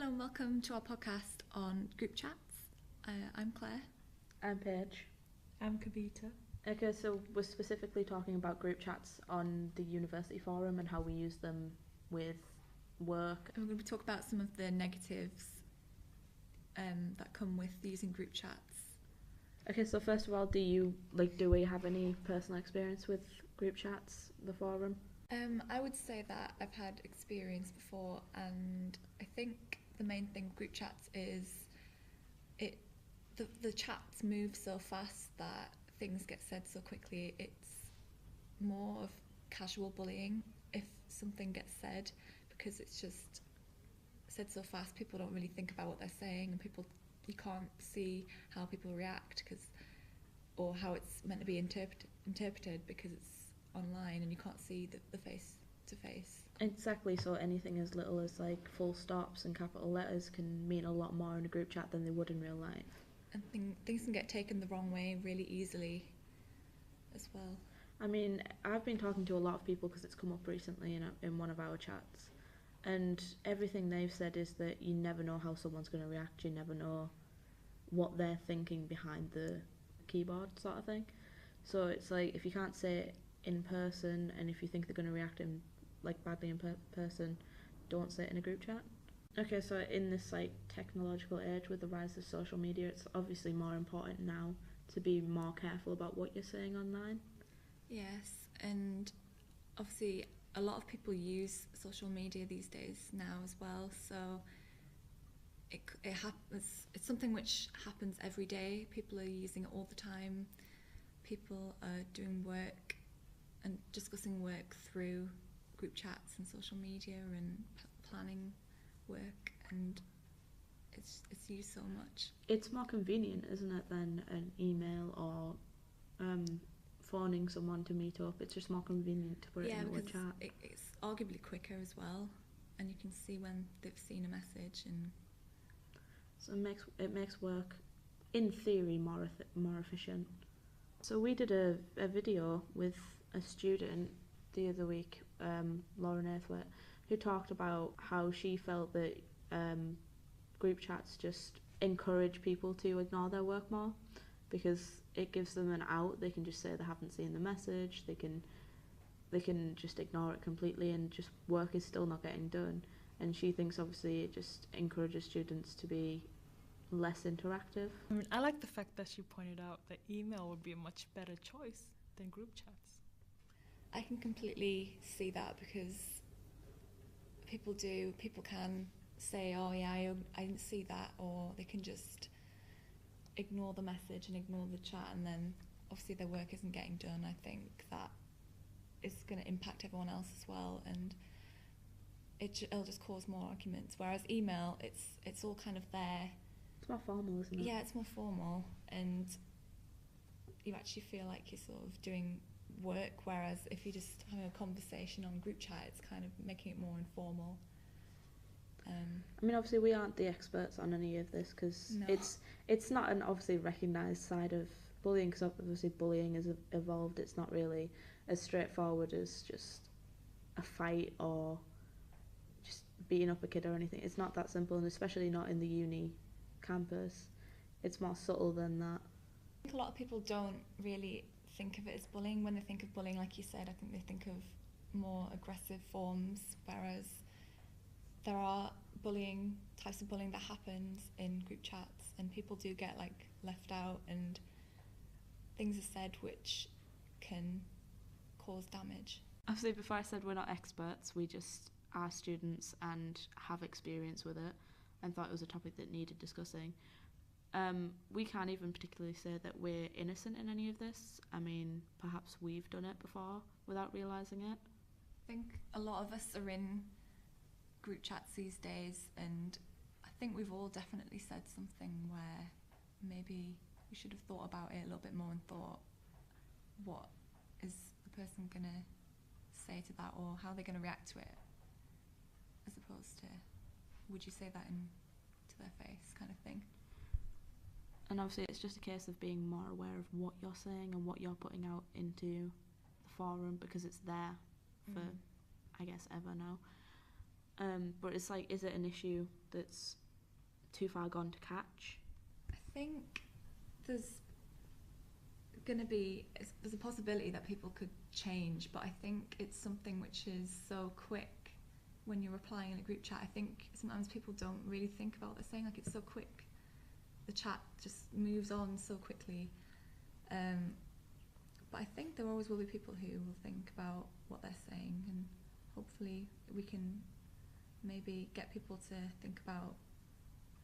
Hello and welcome to our podcast on group chats. I'm Claire. I'm Paige. I'm Kabita. Okay, so we're specifically talking about group chats on the university forum and how we use them with work. And we're going to talk about some of the negatives that come with using group chats. Okay, so first of all, do we have any personal experience with group chats, the forum? I would say that I've had experience before, and I think the main thing with group chats is the chats move so fast that things get said so quickly. It's more of casual bullying if something gets said, because it's just said so fast. People don't really think about what they're saying, and you can't see how people react or how it's meant to be interpreted because it's online and you can't see the face to face. Exactly, so anything as little as like full stops and capital letters can mean a lot more in a group chat than they would in real life. And things can get taken the wrong way really easily as well. I mean, I've been talking to a lot of people because it's come up recently in one of our chats, and everything they've said is that you never know how someone's going to react, you never know what they're thinking behind the keyboard sort of thing. So it's like, if you can't say it in person, and if you think they're going to react badly in person, don't say it in a group chat. Okay, so in this technological age with the rise of social media, it's obviously more important now to be more careful about what you're saying online. Yes, and obviously a lot of people use social media these days now as well, so it happens. It's something which happens every day. People are using it all the time. People are doing work and discussing work through group chats and social media and planning work, and it's used so much. It's more convenient, isn't it, than an email or phoning someone to meet up. It's just more convenient to put it into a chat. It's arguably quicker as well, and you can see when they've seen a message, and so it makes work, in theory, more efficient. So we did a video with a student the other week, Lauren Athwaite, who talked about how she felt that group chats just encourage people to ignore their work more, because it gives them an out. They can just say they haven't seen the message, they can just ignore it completely, and just work is still not getting done. And she thinks obviously it just encourages students to be less interactive. I mean, I like the fact that she pointed out that email would be a much better choice than group chats. I can completely see that, because people can say, oh yeah, I didn't see that, or they can just ignore the message and ignore the chat, and then obviously their work isn't getting done. I think that is going to impact everyone else as well, and it'll just cause more arguments. Whereas email, it's all kind of there. It's more formal, isn't it? Yeah, it's more formal, and you actually feel like you're sort of doing work, whereas if you're just having a conversation on group chat, it's kind of making it more informal. I mean, obviously we aren't the experts on any of this, because No. it's not an obviously recognised side of bullying, because obviously bullying has evolved. It's not really as straightforward as just a fight or just beating up a kid or anything. It's not that simple, and especially not in the uni campus. It's more subtle than that. I think a lot of people don't really think of it as bullying. When they think of bullying, like you said, I think they think of more aggressive forms, whereas there are types of bullying that happens in group chats, and people do get left out, and things are said which can cause damage. Obviously, before I said we're not experts, we just are students and have experience with it, and thought it was a topic that needed discussing. We can't even particularly say that we're innocent in any of this. I mean, perhaps we've done it before without realising it. I think a lot of us are in group chats these days, and I think we've all definitely said something where maybe we should have thought about it a little bit more and thought, what is the person going to say to that, or how they're going to react to it, as opposed to, would you say that to their face kind of thing. And obviously it's just a case of being more aware of what you're saying and what you're putting out into the forum, because it's there for, I guess, ever now. But it's like, is it an issue that's too far gone to catch? I think there's there's a possibility that people could change, but I think it's something which is so quick when you're replying in a group chat. I think sometimes people don't really think about what they're saying, like it's so quick. The chat just moves on so quickly. But I think there always will be people who will think about what they're saying, and hopefully we can maybe get people to think about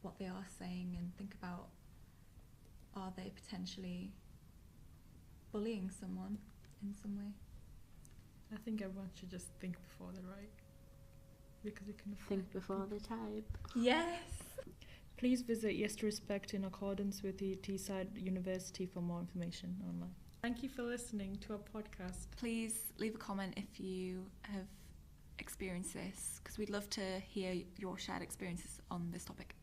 what they are saying and think about, are they potentially bullying someone in some way? I think everyone should just think before they write, because it can Think before they type. Yes! Please visit Yes to Respect in accordance with the Teesside University for more information online. Thank you for listening to our podcast. Please leave a comment if you have experienced this, because we'd love to hear your shared experiences on this topic.